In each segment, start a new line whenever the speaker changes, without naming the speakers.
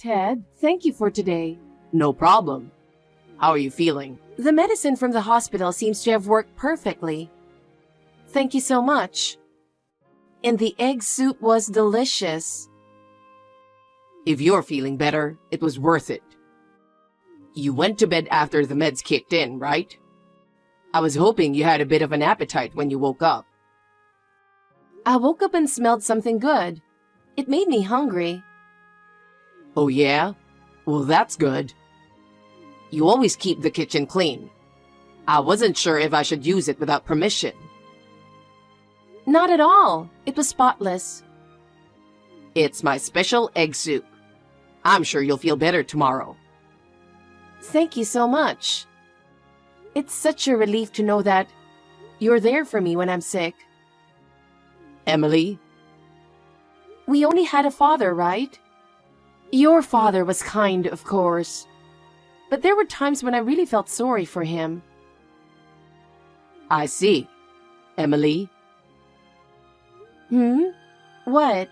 Ted, thank you for today.
No problem. How are you feeling?
The medicine from the hospital seems to have worked perfectly. Thank you so much. And the egg soup was delicious.
If you're feeling better, it was worth it. You went to bed after the meds kicked in, right? I was hoping you had a bit of an appetite when you woke up.
I woke up and smelled something good. It made me hungry.
Oh yeah? Well, that's good. You always keep the kitchen clean. I wasn't sure if I should use it without permission.
Not at all. It was spotless.
It's my special egg soup. I'm sure you'll feel better tomorrow.
Thank you so much. It's such a relief to know that you're there for me when I'm sick.
Emily?
We only had a father, right? Your father was kind, of course. But there were times when I really felt sorry for him.
I see. Emily?
What?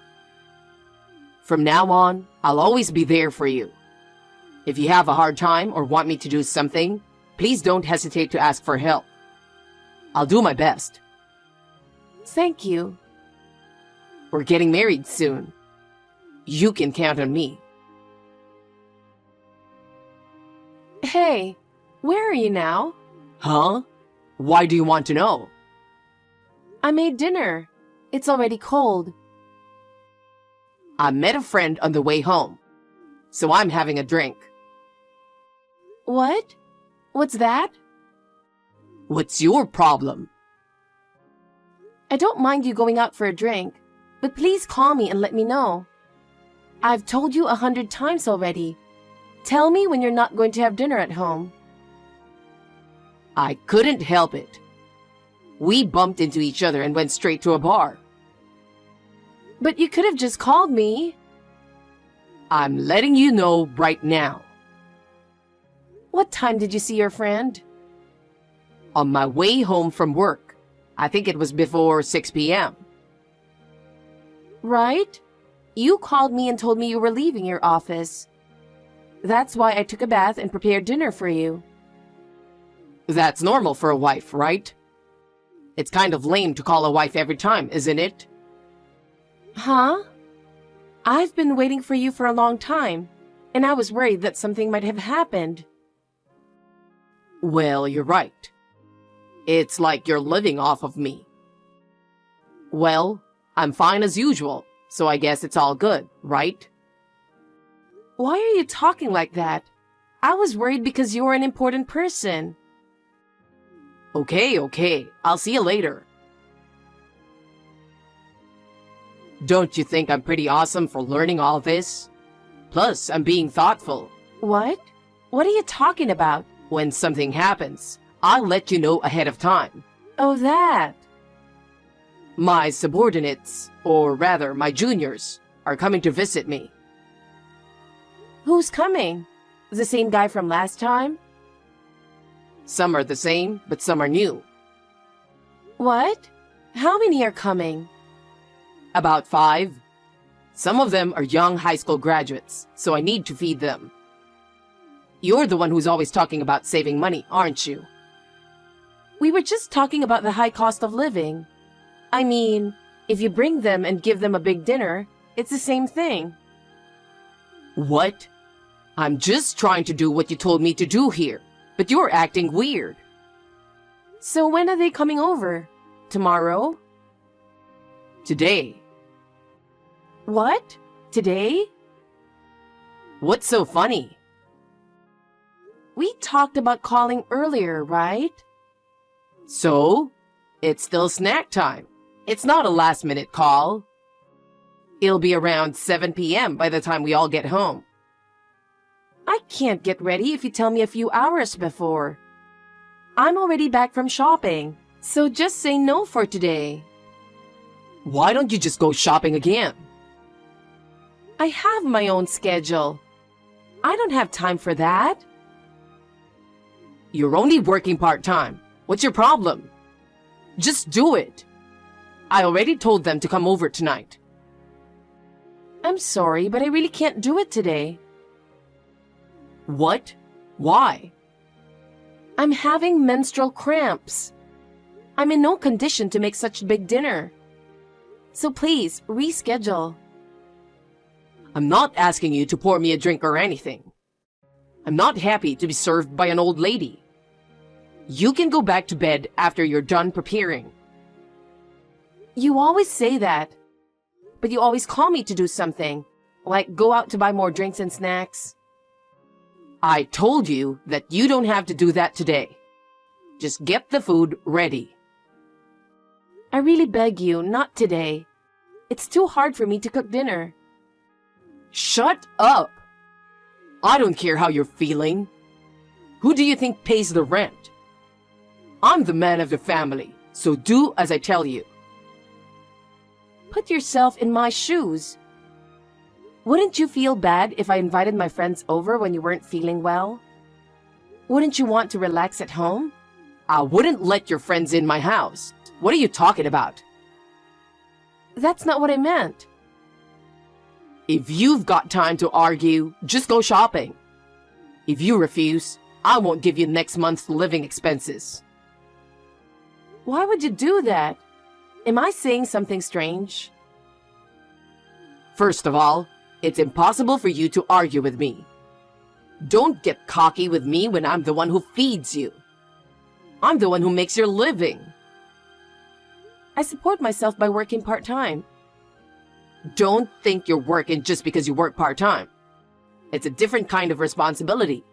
From now on, I'll always be there for you. If you have a hard time or want me to do something, please don't hesitate to ask for help. I'll do my best.
Thank you.
We're getting married soon. You can count on me.
Hey, where are you now?
Huh? Why do you want to know?
I made dinner. It's already cold.
I met a friend on the way home, so I'm having a drink.
What? What's that?
What's your problem?
I don't mind you going out for a drink, but please call me and let me know. I've told you 100 times already. Tell me when you're not going to have dinner at home.
I couldn't help it. We bumped into each other and went straight to a bar.
But you could have just called me.
I'm letting you know right now.
What time did you see your friend?
On my way home from work. I think it was before 6 p.m.
Right? You called me and told me you were leaving your office. That's why I took a bath and prepared dinner for you.
That's normal for a wife, right? It's kind of lame to call a wife every time, isn't it?
Huh? I've been waiting for you for a long time, and I was worried that something might have happened.
Well, you're right. It's like you're living off of me. Well, I'm fine as usual, so I guess it's all good, right?
Why are you talking like that? I was worried because you're an important person.
Okay. I'll see you later. Don't you think I'm pretty awesome for learning all this? Plus, I'm being thoughtful.
What? What are you talking about?
When something happens, I'll let you know ahead of time.
Oh, that.
My subordinates, or rather my juniors, are coming to visit me.
Who's coming? The same guy from last time?
Some are the same, but some are new.
What? How many are coming?
About 5. Some of them are young high school graduates, so I need to feed them. You're the one who's always talking about saving money, aren't you?
We were just talking about the high cost of living. I mean, if you bring them and give them a big dinner, it's the same thing.
What? I'm just trying to do what you told me to do here, but you're acting weird.
So when are they coming over? Tomorrow?
Today.
What? Today?
What's so funny?
We talked about calling earlier, right?
So? It's still snack time. It's not a last-minute call. It'll be around 7 p.m. by the time we all get home.
I can't get ready if you tell me a few hours before. I'm already back from shopping, so just say no for today.
Why don't you just go shopping again?
I have my own schedule. I don't have time for that.
You're only working part-time. What's your problem? Just do it. I already told them to come over tonight.
I'm sorry, but I really can't do it today.
What? Why?
I'm having menstrual cramps. I'm in no condition to make such big dinner. So please, reschedule.
I'm not asking you to pour me a drink or anything. I'm not happy to be served by an old lady. You can go back to bed after you're done preparing.
You always say that, but you always call me to do something, like go out to buy more drinks and snacks.
I told you that you don't have to do that today. Just get the food ready.
I really beg you, not today. It's too hard for me to cook dinner.
Shut up! I don't care how you're feeling. Who do you think pays the rent? I'm the man of the family, so do as I tell you.
Put yourself in my shoes. Wouldn't you feel bad if I invited my friends over when you weren't feeling well? Wouldn't you want to relax at home?
I wouldn't let your friends in my house. What are you talking about?
That's not what I meant.
If you've got time to argue, just go shopping. If you refuse, I won't give you next month's living expenses.
Why would you do that? Am I saying something strange?
First of all, it's impossible for you to argue with me. Don't get cocky with me when I'm the one who feeds you. I'm the one who makes your living.
I support myself by working part-time.
Don't think you're working just because you work part-time. It's a different kind of responsibility.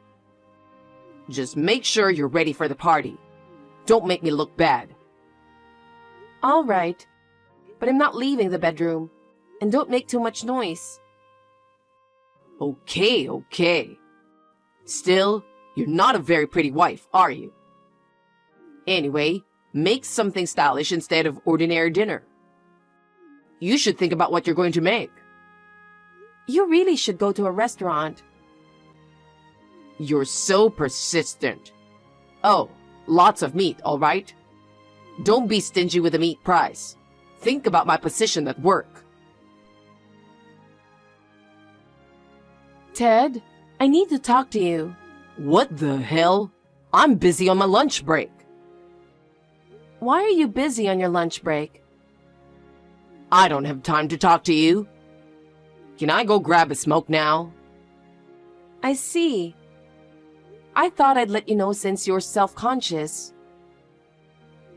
Just make sure you're ready for the party. Don't make me look bad.
All right, but I'm not leaving the bedroom. And don't make too much noise.
Okay. Still, you're not a very pretty wife, are you? Anyway, make something stylish instead of ordinary dinner. You should think about what you're going to make.
You really should go to a restaurant.
You're so persistent. Oh, lots of meat, all right? Don't be stingy with the meat price. Think about my position at work.
Ted, I need to talk to you.
What the hell? I'm busy on my lunch break.
Why are you busy on your lunch break?
I don't have time to talk to you. Can I go grab a smoke now?
I see. I thought I'd let you know since you're self-conscious.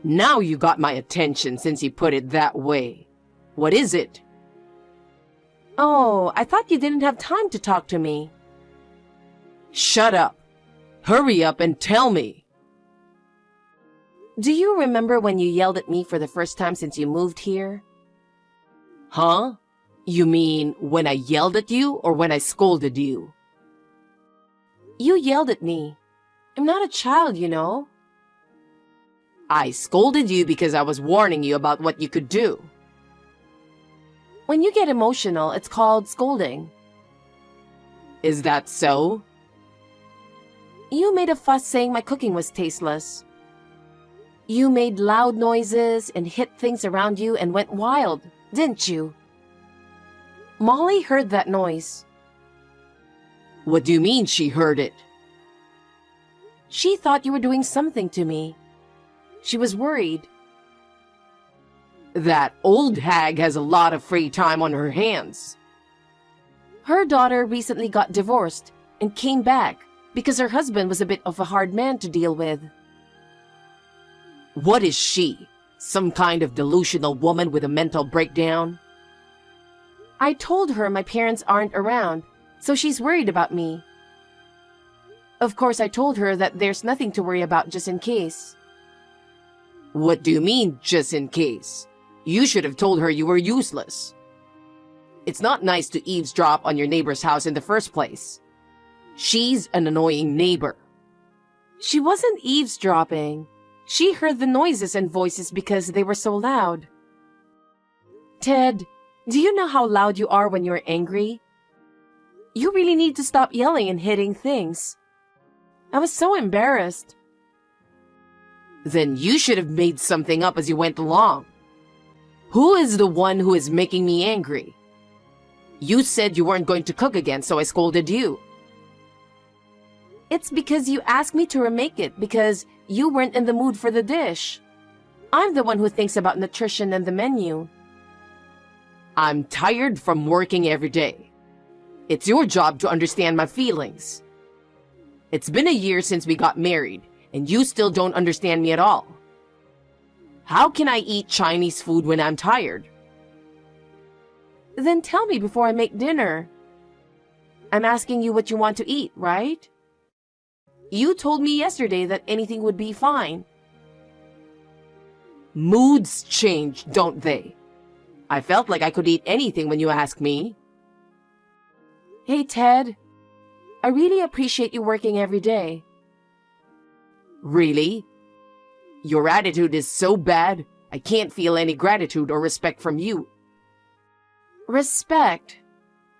Now you got my attention since you put it that way. What is it?
Oh, I thought you didn't have time to talk to me.
Shut up. Hurry up and tell me.
Do you remember when you yelled at me for the first time since you moved here?
Huh? You mean when I yelled at you or when I scolded you?
You yelled at me. I'm not a child, you know.
I scolded you because I was warning you about what you could do.
When you get emotional, it's called scolding.
Is that so?
You made a fuss saying my cooking was tasteless. You made loud noises and hit things around you and went wild, didn't you? Molly heard that noise.
What do you mean she heard it?
She thought you were doing something to me. She was worried.
That old hag has a lot of free time on her hands.
Her daughter recently got divorced and came back because her husband was a bit of a hard man to deal with.
What is she? Some kind of delusional woman with a mental breakdown?
I told her my parents aren't around, so she's worried about me. Of course, I told her that there's nothing to worry about just in case.
What do you mean, just in case? You should have told her you were useless. It's not nice to eavesdrop on your neighbor's house in the first place. She's an annoying neighbor.
She wasn't eavesdropping. She heard the noises and voices because they were so loud. Ted, do you know how loud you are when you're angry? You really need to stop yelling and hitting things. I was so embarrassed.
Then you should have made something up as you went along. Who is the one who is making me angry? You said you weren't going to cook again, so I scolded you.
It's because you asked me to remake it because you weren't in the mood for the dish. I'm the one who thinks about nutrition and the menu.
I'm tired from working every day. It's your job to understand my feelings. It's been a year since we got married, and you still don't understand me at all. How can I eat Chinese food when I'm tired?
Then tell me before I make dinner. I'm asking you what you want to eat, right? You told me yesterday that anything would be fine.
Moods change, don't they? I felt like I could eat anything when you asked me.
Hey, Ted. I really appreciate you working every day.
Really? Your attitude is so bad, I can't feel any gratitude or respect from you.
Respect.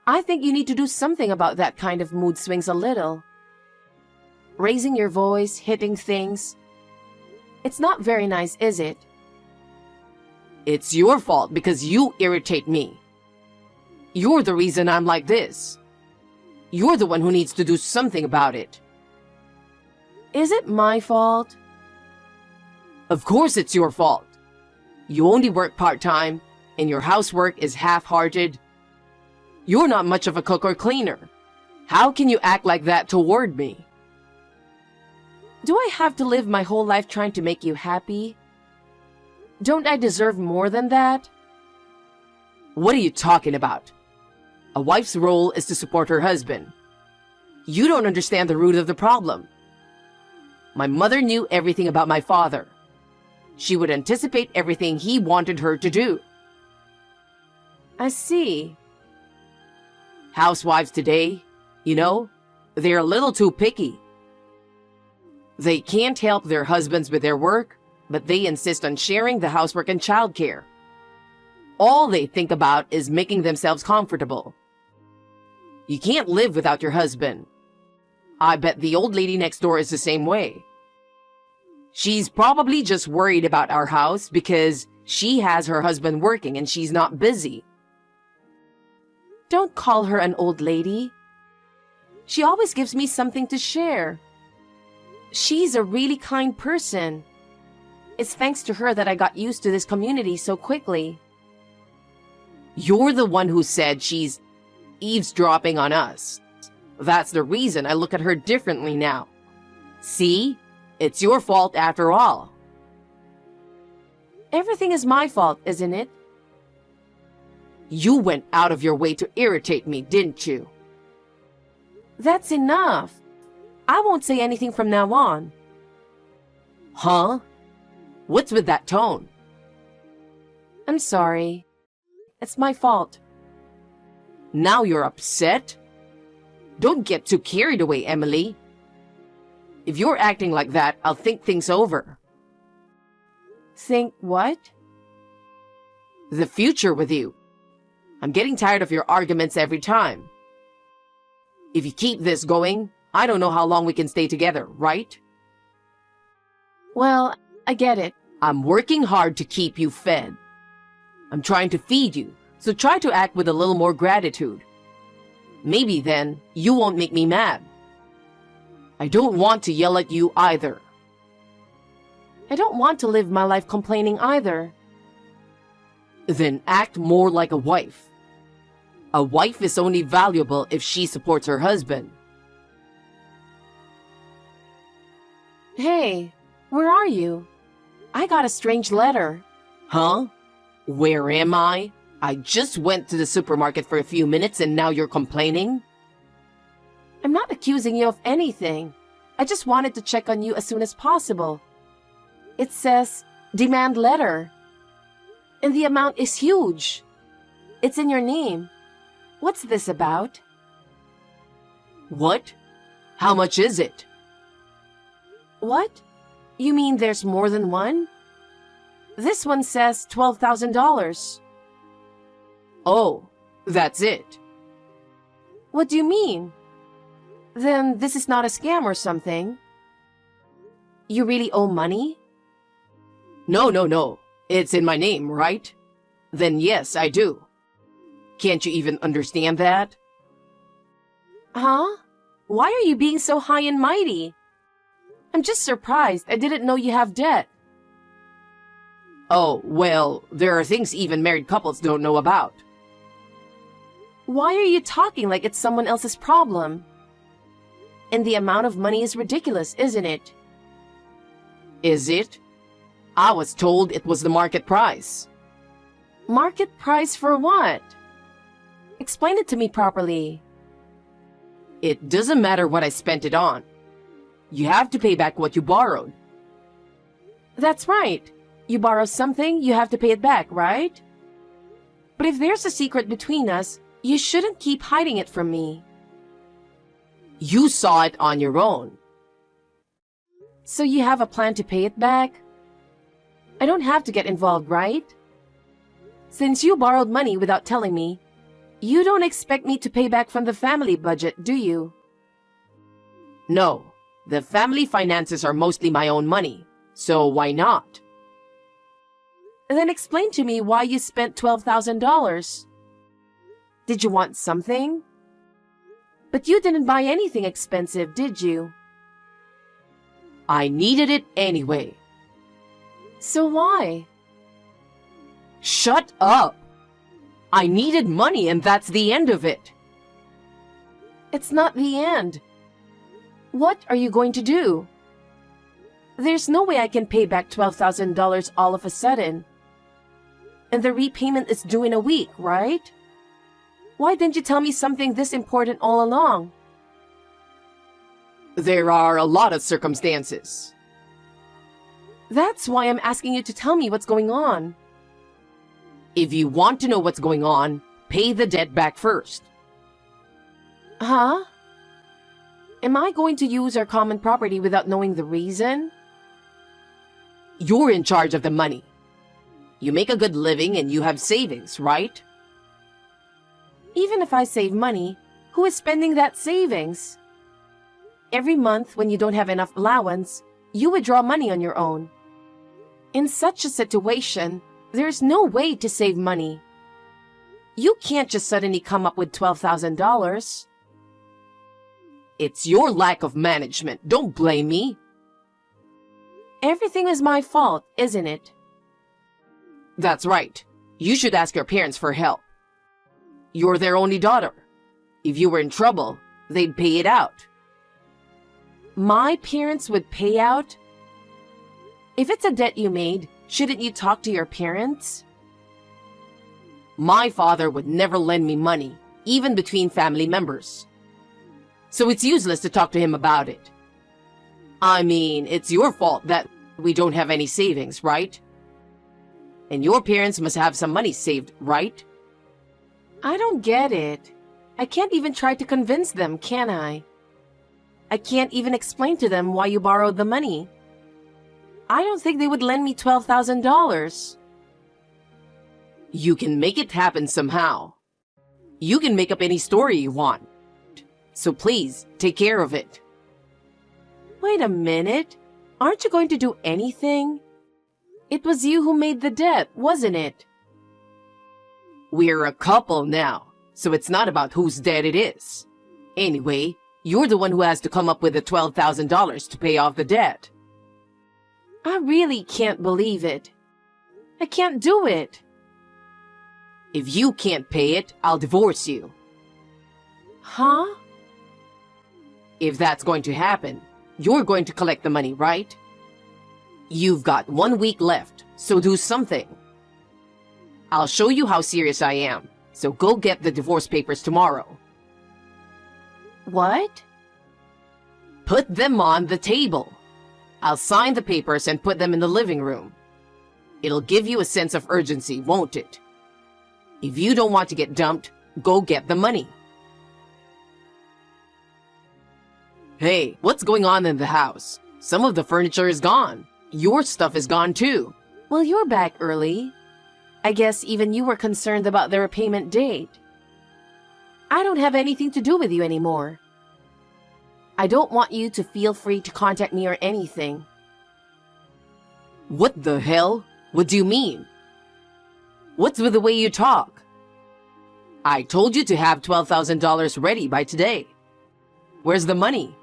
I think you need to do something about that kind of mood swings a little. Raising your voice, hitting things. It's not very nice, is it?
It's your fault because you irritate me. You're the reason I'm like this. You're the one who needs to do something about it.
Is it my fault?
Of course it's your fault. You only work part-time, and your housework is half-hearted. You're not much of a cook or cleaner. How can you act like that toward me?
Do I have to live my whole life trying to make you happy? Don't I deserve more than that?
What are you talking about? A wife's role is to support her husband. You don't understand the root of the problem. My mother knew everything about my father. She would anticipate everything he wanted her to do.
I see.
Housewives today, they're a little too picky. They can't help their husbands with their work, but they insist on sharing the housework and childcare. All they think about is making themselves comfortable. You can't live without your husband. I bet the old lady next door is the same way. She's probably just worried about our house because she has her husband working and she's not busy.
Don't call her an old lady. She always gives me something to share. She's a really kind person. It's thanks to her that I got used to this community so quickly.
You're the one who said she's eavesdropping on us. That's the reason I look at her differently now. See? It's your fault after all.
Everything is my fault, isn't it?
You went out of your way to irritate me, didn't you?
That's enough. I won't say anything from now on.
Huh? What's with that tone?
I'm sorry. It's my fault.
Now you're upset? Don't get too carried away, Emily. If you're acting like that, I'll think things over.
Think what?
The future with you. I'm getting tired of your arguments every time. If you keep this going, I don't know how long we can stay together, right?
Well, I get it.
I'm working hard to keep you fed. I'm trying to feed you, so try to act with a little more gratitude. Maybe then you won't make me mad. I don't want to yell at you either.
I don't want to live my life complaining either.
Then act more like a wife. A wife is only valuable if she supports her husband.
Hey, where are you? I got a strange letter.
Huh? Where am I? I just went to the supermarket for a few minutes and now you're complaining?
I'm not accusing you of anything. I just wanted to check on you as soon as possible. It says, demand letter. And the amount is huge. It's in your name. What's this about?
What? How much is it?
What? You mean there's more than one? This one says $12,000.
Oh, that's it.
What do you mean? Then this is not a scam or something. You really owe money?
No. It's in my name, right? Then yes, I do. Can't you even understand that?
Huh? Why are you being so high and mighty? I'm just surprised. I didn't know you have debt.
Oh, well, there are things even married couples don't know about.
Why are you talking like it's someone else's problem? And the amount of money is ridiculous, isn't it?
Is it? I was told it was the market price.
Market price for what? Explain it to me properly.
It doesn't matter what I spent it on. You have to pay back what you borrowed.
That's right. You borrow something, you have to pay it back, right? But if there's a secret between us, you shouldn't keep hiding it from me.
You saw it on your own.
So you have a plan to pay it back? I don't have to get involved, right? Since you borrowed money without telling me, you don't expect me to pay back from the family budget, do you?
No, the family finances are mostly my own money, so why not?
Then explain to me why you spent $12,000. Did you want something? But you didn't buy anything expensive, did you?
I needed it anyway.
So why?
Shut up! I needed money and that's the end of it.
It's not the end. What are you going to do? There's no way I can pay back $12,000 all of a sudden. And the repayment is due in a week, right? Why didn't you tell me something this important all along?
There are a lot of circumstances.
That's why I'm asking you to tell me what's going on.
If you want to know what's going on, pay the debt back first.
Huh? Am I going to use our common property without knowing the reason?
You're in charge of the money. You make a good living and you have savings, right?
Even if I save money, who is spending that savings? Every month when you don't have enough allowance, you withdraw money on your own. In such a situation, there's no way to save money. You can't just suddenly come up with $12,000.
It's your lack of management. Don't blame me.
Everything is my fault, isn't it?
That's right. You should ask your parents for help. You're their only daughter. If you were in trouble, they'd pay it out.
My parents would pay out? If it's a debt you made, shouldn't you talk to your parents?
My father would never lend me money, even between family members. So it's useless to talk to him about it. I mean, it's your fault that we don't have any savings, right? And your parents must have some money saved, right?
I don't get it. I can't even try to convince them, can I? I can't even explain to them why you borrowed the money. I don't think they would lend me $12,000.
You can make it happen somehow. You can make up any story you want. So please, take care of it.
Wait a minute. Aren't you going to do anything? It was you who made the debt, wasn't it?
We're a couple now, so it's not about whose debt it is. Anyway, you're the one who has to come up with the $12,000 to pay off the debt.
I really can't believe it. I can't do it.
If you can't pay it, I'll divorce you.
Huh?
If that's going to happen, you're going to collect the money, right? You've got 1 week left, so do something. I'll show you how serious I am, so go get the divorce papers tomorrow.
What?
Put them on the table. I'll sign the papers and put them in the living room. It'll give you a sense of urgency, won't it? If you don't want to get dumped, go get the money. Hey, what's going on in the house? Some of the furniture is gone. Your stuff is gone too.
Well, you're back early. I guess even you were concerned about the repayment date. I don't have anything to do with you anymore. I don't want you to feel free to contact me or anything.
What the hell? What do you mean? What's with the way you talk? I told you to have $12,000 ready by today. Where's the money?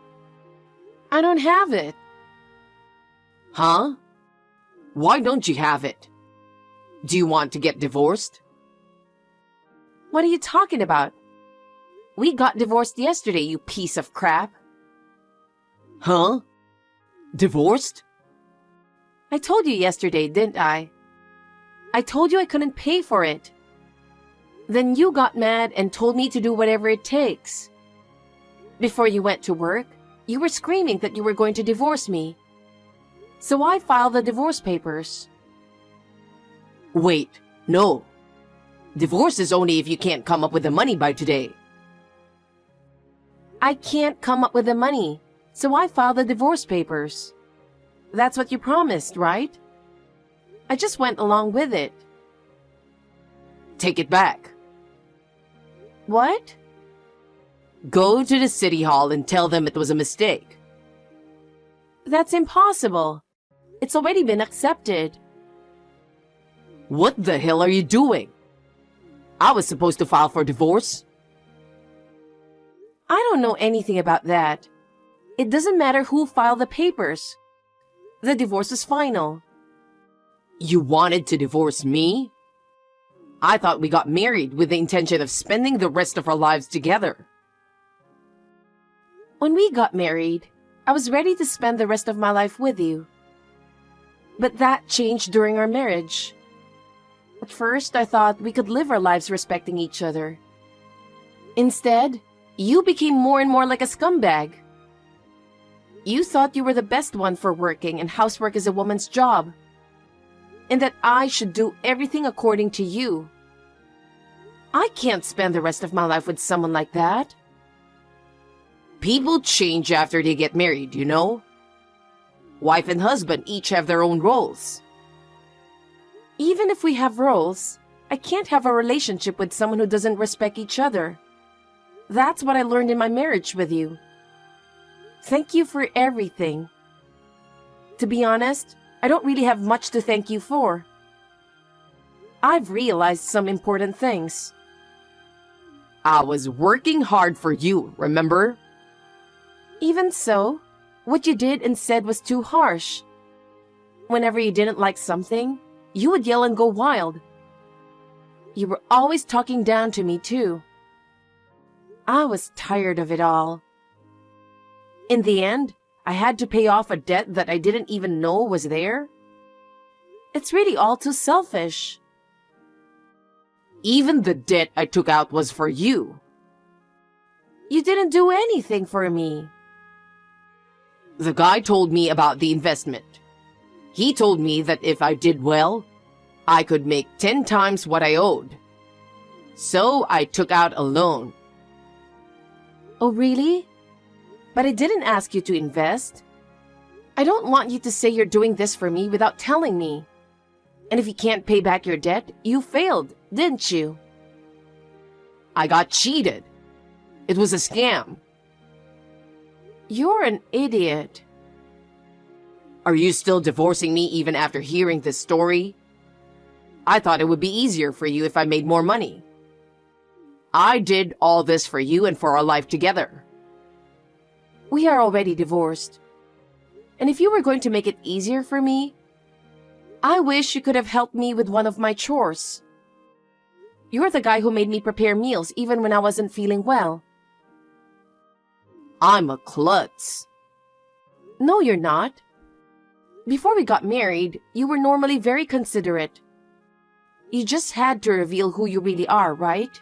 I don't have it.
Huh? Why don't you have it? Do you want to get divorced?
What are you talking about? We got divorced yesterday, you piece of crap.
Huh? Divorced?
I told you yesterday, didn't I? I told you I couldn't pay for it. Then you got mad and told me to do whatever it takes. Before you went to work, you were screaming that you were going to divorce me. So I filed the divorce papers.
Wait, no. Divorce is only if you can't come up with the money by today.
I can't come up with the money, so I filed the divorce papers. That's what you promised, right? I just went along with it.
Take it back.
What?
Go to the city hall and tell them it was a mistake.
That's impossible. It's already been accepted.
What the hell are you doing? I was supposed to file for divorce.
I don't know anything about that. It doesn't matter who filed the papers. The divorce is final.
You wanted to divorce me? I thought we got married with the intention of spending the rest of our lives together.
When we got married, I was ready to spend the rest of my life with you. But that changed during our marriage. At first, I thought we could live our lives respecting each other. Instead, you became more and more like a scumbag. You thought you were the best one for working and housework is a woman's job, and that I should do everything according to you. I can't spend the rest of my life with someone like that.
People change after they get married, you know? Wife and husband each have their own roles.
Even if we have roles, I can't have a relationship with someone who doesn't respect each other. That's what I learned in my marriage with you. Thank you for everything. To be honest, I don't really have much to thank you for. I've realized some important things.
I was working hard for you, remember?
Even so, what you did and said was too harsh. Whenever you didn't like something, you would yell and go wild. You were always talking down to me, too. I was tired of it all. In the end, I had to pay off a debt that I didn't even know was there. It's really all too selfish.
Even the debt I took out was for you.
You didn't do anything for me.
The guy told me about the investment. He told me that if I did well, I could make 10 times what I owed. So I took out a loan.
Oh, really? But I didn't ask you to invest. I don't want you to say you're doing this for me without telling me. And if you can't pay back your debt, you failed, didn't you?
I got cheated. It was a scam.
You're an idiot.
Are you still divorcing me even after hearing this story? I thought it would be easier for you if I made more money. I did all this for you and for our life together.
We are already divorced. And if you were going to make it easier for me, I wish you could have helped me with one of my chores. You're the guy who made me prepare meals even when I wasn't feeling well.
I'm a klutz.
No, you're not. Before we got married, you were normally very considerate. You just had to reveal who you really are, right?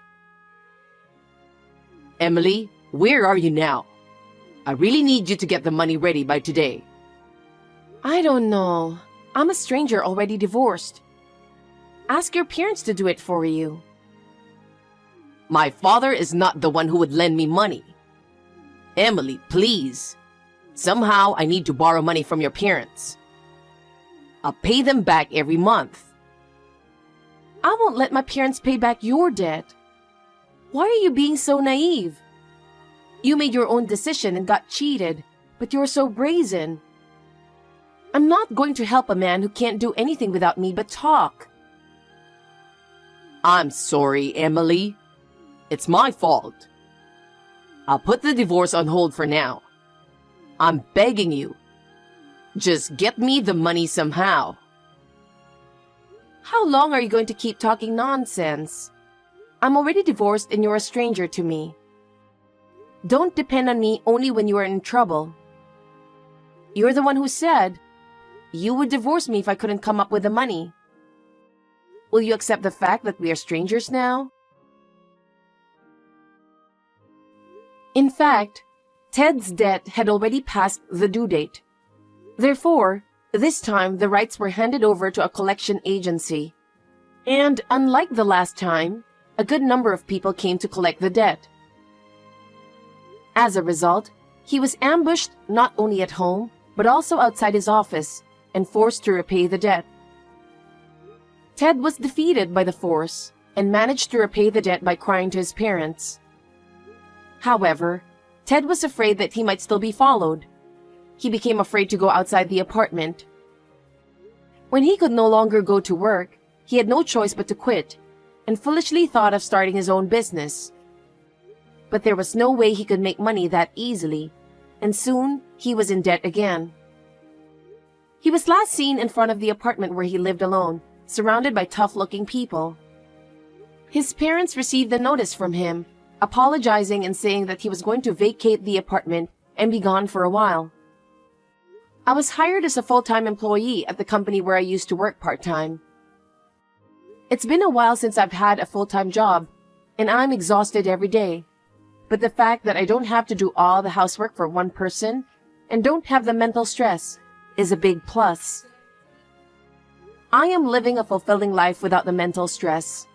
Emily, where are you now? I really need you to get the money ready by today.
I don't know. I'm a stranger already divorced. Ask your parents to do it for you.
My father is not the one who would lend me money. Emily, please. Somehow I need to borrow money from your parents. I'll pay them back every month.
I won't let my parents pay back your debt. Why are you being so naive? You made your own decision and got cheated, but you're so brazen. I'm not going to help a man who can't do anything without me but talk.
I'm sorry, Emily. It's my fault. I'll put the divorce on hold for now. I'm begging you. Just get me the money somehow.
How long are you going to keep talking nonsense? I'm already divorced and you're a stranger to me. Don't depend on me only when you are in trouble. You're the one who said you would divorce me if I couldn't come up with the money. Will you accept the fact that we are strangers now? In fact, Ted's debt had already passed the due date. Therefore, this time the rights were handed over to a collection agency. And unlike the last time, a good number of people came to collect the debt. As a result, he was ambushed not only at home, but also outside his office and forced to repay the debt. Ted was defeated by the force and managed to repay the debt by crying to his parents. However, Ted was afraid that he might still be followed. He became afraid to go outside the apartment. When he could no longer go to work, he had no choice but to quit and foolishly thought of starting his own business. But there was no way he could make money that easily, and soon he was in debt again. He was last seen in front of the apartment where he lived alone, surrounded by tough-looking people. His parents received a notice from him, apologizing and saying that he was going to vacate the apartment and be gone for a while. I was hired as a full-time employee at the company where I used to work part-time. It's been a while since I've had a full-time job, and I'm exhausted every day. But the fact that I don't have to do all the housework for one person and don't have the mental stress is a big plus. I am living a fulfilling life without the mental stress.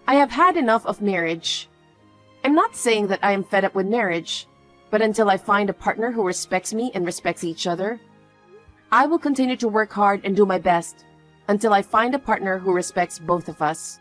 I have had enough of marriage. I'm not saying that I am fed up with marriage, but until I find a partner who respects me and respects each other, I will continue to work hard and do my best until I find a partner who respects both of us.